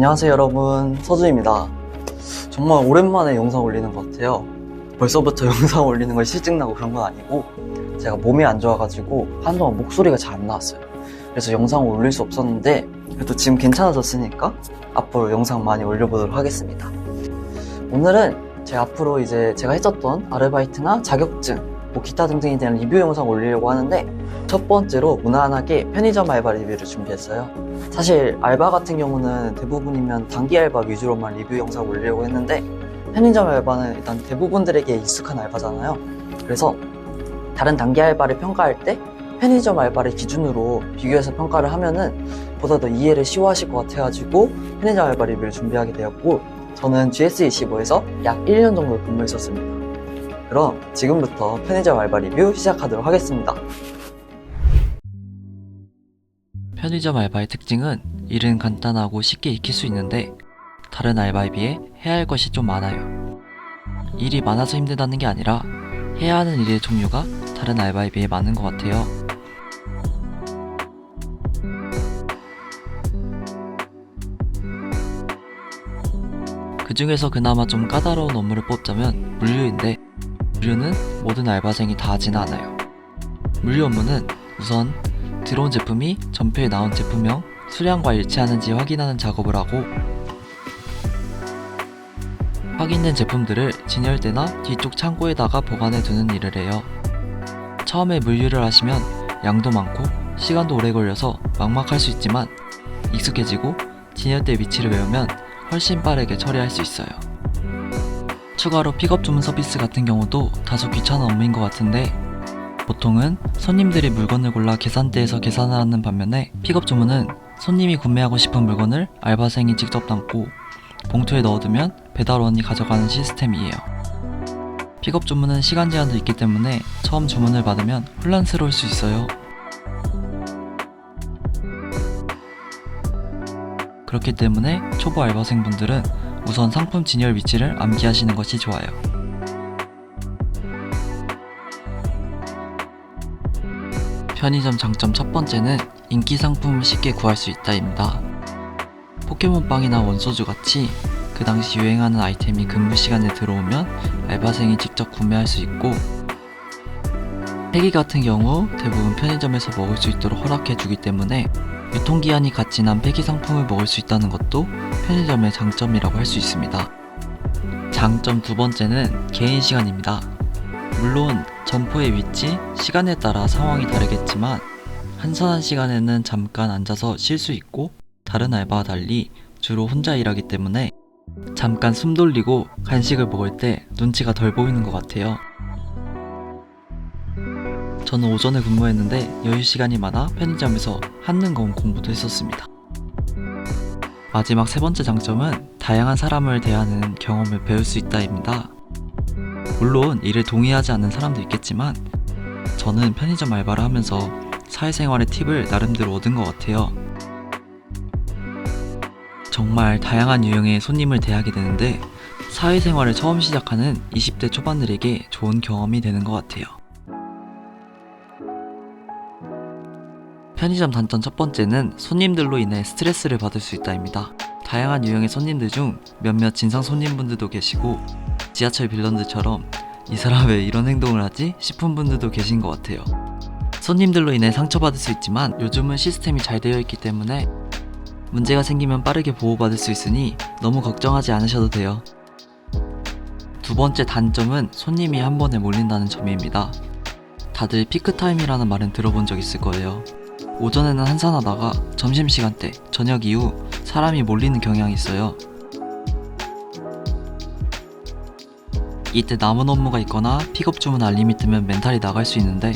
안녕하세요 여러분, 서준입니다. 정말 오랜만에 영상 올리는 것 같아요. 벌써부터 영상 올리는 걸 실증나고 그런 건 아니고 제가 몸이 안 좋아가지고 한동안 목소리가 잘 안 나왔어요. 그래서 영상을 올릴 수 없었는데 그래도 지금 괜찮아졌으니까 앞으로 영상 많이 올려보도록 하겠습니다. 오늘은 제가 앞으로 이제 제가 했었던 아르바이트나 자격증 기타 등등에 대한 리뷰 영상 올리려고 하는데, 첫 번째로 무난하게 편의점 알바 리뷰를 준비했어요. 사실 알바 같은 경우는 대부분이면 단기 알바 위주로만 리뷰 영상 올리려고 했는데, 편의점 알바는 일단 대부분들에게 익숙한 알바잖아요. 그래서 다른 단기 알바를 평가할 때 편의점 알바를 기준으로 비교해서 평가를 하면은 보다 더 이해를 쉬워하실 것 같아가지고 편의점 알바 리뷰를 준비하게 되었고, 저는 GS25에서 약 1년 정도 근무했었습니다. 그럼 지금부터 편의점 알바 리뷰 시작하도록 하겠습니다. 편의점 알바의 특징은 일은 간단하고 쉽게 익힐 수 있는데 다른 알바에 비해 해야 할 것이 좀 많아요. 일이 많아서 힘들다는 게 아니라 해야 하는 일의 종류가 다른 알바에 비해 많은 것 같아요. 그 중에서 그나마 좀 까다로운 업무를 뽑자면 물류인데, 물류는 모든 알바생이 다 하지는 않아요. 물류 업무는 우선 들어온 제품이 전표에 나온 제품명, 수량과 일치하는지 확인하는 작업을 하고, 확인된 제품들을 진열대나 뒤쪽 창고에다가 보관해 두는 일을 해요. 처음에 물류를 하시면 양도 많고 시간도 오래 걸려서 막막할 수 있지만, 익숙해지고 진열대 위치를 외우면 훨씬 빠르게 처리할 수 있어요. 추가로 픽업 주문 서비스 같은 경우도 다소 귀찮은 업무인 것 같은데, 보통은 손님들이 물건을 골라 계산대에서 계산을 하는 반면에 픽업 주문은 손님이 구매하고 싶은 물건을 알바생이 직접 담고 봉투에 넣어두면 배달원이 가져가는 시스템이에요. 픽업 주문은 시간 제한도 있기 때문에 처음 주문을 받으면 혼란스러울 수 있어요. 그렇기 때문에 초보 알바생분들은 우선 상품 진열 위치를 암기하시는 것이 좋아요. 편의점 장점 첫 번째는 인기 상품을 쉽게 구할 수 있다입니다. 포켓몬빵이나 원소주 같이 그 당시 유행하는 아이템이 근무 시간에 들어오면 알바생이 직접 구매할 수 있고, 폐기 같은 경우 대부분 편의점에서 먹을 수 있도록 허락해주기 때문에 유통기한이 갓 지난 폐기 상품을 먹을 수 있다는 것도 편의점의 장점이라고 할 수 있습니다. 장점 두 번째는 개인 시간입니다. 물론 점포의 위치, 시간에 따라 상황이 다르겠지만 한산한 시간에는 잠깐 앉아서 쉴 수 있고, 다른 알바와 달리 주로 혼자 일하기 때문에 잠깐 숨 돌리고 간식을 먹을 때 눈치가 덜 보이는 것 같아요. 저는 오전에 근무했는데 여유 시간이 많아 편의점에서 한능 검 공부도 했었습니다. 마지막 세 번째 장점은 다양한 사람을 대하는 경험을 배울 수 있다입니다. 물론 이를 동의하지 않는 사람도 있겠지만 저는 편의점 알바를 하면서 사회생활의 팁을 나름대로 얻은 것 같아요. 정말 다양한 유형의 손님을 대하게 되는데 사회생활을 처음 시작하는 20대 초반들에게 좋은 경험이 되는 것 같아요. 편의점 단점 첫 번째는 손님들로 인해 스트레스를 받을 수 있다입니다. 다양한 유형의 손님들 중 몇몇 진상 손님분들도 계시고, 지하철 빌런들처럼 이 사람 왜 이런 행동을 하지 싶은 분들도 계신 것 같아요. 손님들로 인해 상처받을 수 있지만 요즘은 시스템이 잘 되어 있기 때문에 문제가 생기면 빠르게 보호받을 수 있으니 너무 걱정하지 않으셔도 돼요. 두 번째 단점은 손님이 한 번에 몰린다는 점입니다. 다들 피크타임이라는 말은 들어본 적 있을 거예요. 오전에는 한산하다가 점심시간대, 저녁 이후 사람이 몰리는 경향이 있어요. 이때 남은 업무가 있거나 픽업 주문 알림이 뜨면 멘탈이 나갈 수 있는데,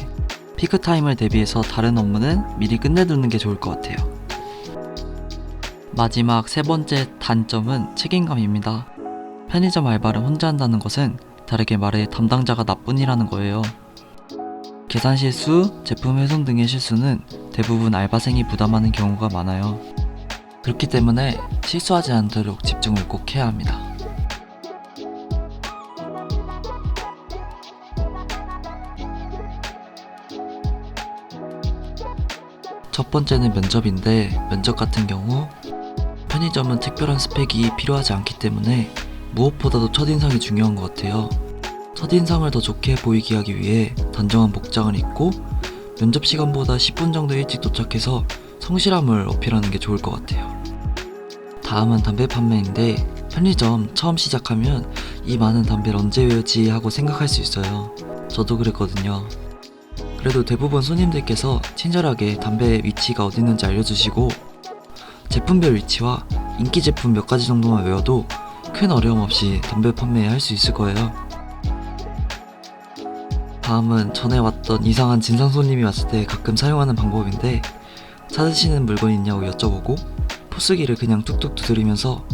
피크타임을 대비해서 다른 업무는 미리 끝내두는 게 좋을 것 같아요. 마지막 세 번째 단점은 책임감입니다. 편의점 알바를 혼자 한다는 것은 다르게 말해 담당자가 나뿐이라는 거예요. 계산 실수, 제품 훼손 등의 실수는 대부분 알바생이 부담하는 경우가 많아요. 그렇기 때문에 실수하지 않도록 집중을 꼭 해야 합니다. 첫 번째는 면접인데, 면접 같은 경우 편의점은 특별한 스펙이 필요하지 않기 때문에 무엇보다도 첫인상이 중요한 것 같아요. 첫인상을 더 좋게 보이게 하기 위해 단정한 복장을 입고 면접 시간보다 10분 정도 일찍 도착해서 성실함을 어필하는 게 좋을 것 같아요. 다음은 담배 판매인데 편의점 처음 시작하면 이 많은 담배를 언제 외우지 하고 생각할 수 있어요. 저도 그랬거든요. 그래도 대부분 손님들께서 친절하게 담배 위치가 어디 있는지 알려주시고 제품별 위치와 인기 제품 몇 가지 정도만 외워도 큰 어려움 없이 담배 판매할 수 있을 거예요. 다음은 전에 왔던 이상한 진상 손님이 왔을 때 가끔 사용하는 방법인데 찾으시는 물건 있냐고 여쭤보고 포스기를 그냥 뚝뚝 두드리면서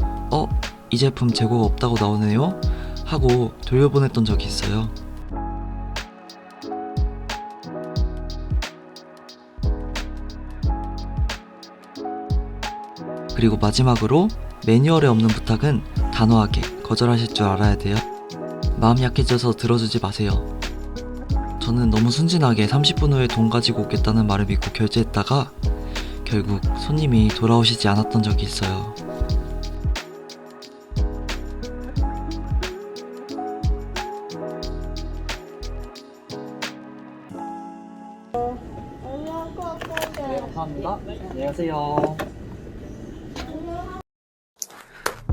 이 제품 재고가 없다고 나오네요? 하고 돌려보냈던 적이 있어요. 그리고 마지막으로 매뉴얼에 없는 부탁은 단호하게 거절하실 줄 알아야 돼요. 마음 약해져서 들어주지 마세요. 저는 너무 순진하게 30분 후에 돈 가지고 오겠다는 말을 믿고 결제했다가 결국 손님이 돌아오시지 않았던 적이 있어요. 네, 감사합니다. 안녕하세요.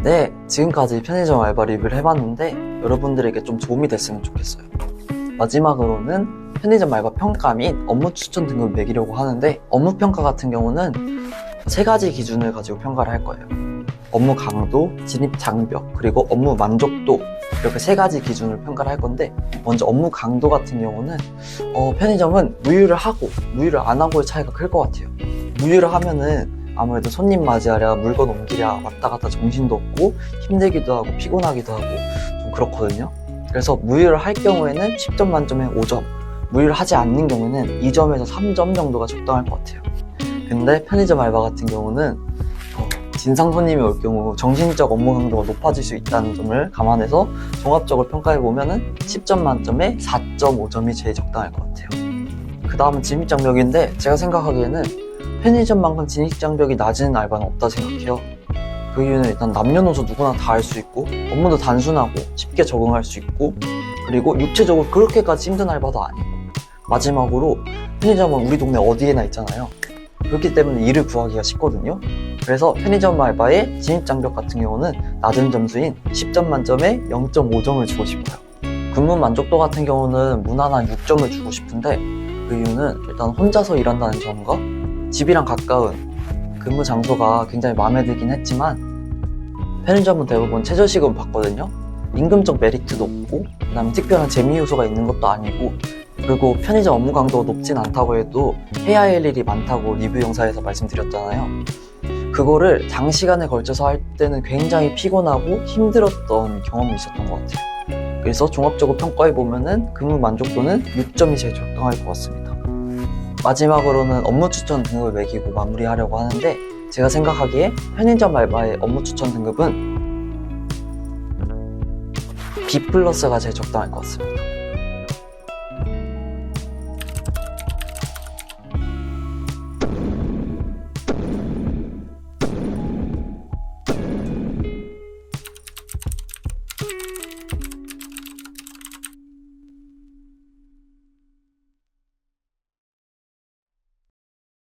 네, 지금까지 편의점 알바 리뷰를 해봤는데 여러분들에게 좀 도움이 됐으면 좋겠어요. 마지막으로는 편의점 알바 평가 및 업무 추천 등급을 매기려고 하는데 업무 평가 같은 경우는 3가지 기준을 가지고 평가를 할 거예요. 업무 강도, 진입 장벽, 그리고 업무 만족도, 이렇게 3가지 기준으로 평가를 할 건데 먼저 업무 강도 같은 경우는 편의점은 무휴를 하고 무휴를 안 하고의 차이가 클 것 같아요. 무휴를 하면은 아무래도 손님 맞이하랴 물건 옮기랴 왔다 갔다 정신도 없고 힘들기도 하고 피곤하기도 하고 좀 그렇거든요. 그래서 무휴를 할 경우에는 10점 만점에 5점, 무휴를 하지 않는 경우에는 2점에서 3점 정도가 적당할 것 같아요. 근데 편의점 알바 같은 경우는 진상 손님이 올 경우 정신적 업무 강도가 높아질 수 있다는 점을 감안해서 종합적으로 평가해보면은 10점 만점에 4.5점이 제일 적당할 것 같아요. 그 다음은 진입장벽인데 제가 생각하기에는 편의점만큼 진입장벽이 낮은 알바는 없다 생각해요. 그 이유는 일단 남녀노소 누구나 다 할 수 있고 업무도 단순하고 쉽게 적응할 수 있고 그리고 육체적으로 그렇게까지 힘든 알바도 아니고 마지막으로 편의점은 우리 동네 어디에나 있잖아요. 그렇기 때문에 일을 구하기가 쉽거든요. 그래서 편의점 알바의 진입장벽 같은 경우는 낮은 점수인 10점 만점에 0.5점을 주고 싶어요. 근무 만족도 같은 경우는 무난한 6점을 주고 싶은데 그 이유는 일단 혼자서 일한다는 점과 집이랑 가까운 근무 장소가 굉장히 마음에 들긴 했지만 편의점은 대부분 최저시급을 받거든요. 임금적 메리트도 없고 그다음에 특별한 재미 요소가 있는 것도 아니고 그리고 편의점 업무 강도가 높진 않다고 해도 해야 할 일이 많다고 리뷰 영상에서 말씀드렸잖아요. 그거를 장시간에 걸쳐서 할 때는 굉장히 피곤하고 힘들었던 경험이 있었던 것 같아요. 그래서 종합적으로 평가해보면은 근무 만족도는 6점이 제일 적당할 것 같습니다. 마지막으로는 업무 추천 등급을 매기고 마무리하려고 하는데 제가 생각하기에 편의점 알바의 업무 추천 등급은 B+가 제일 적당할 것 같습니다.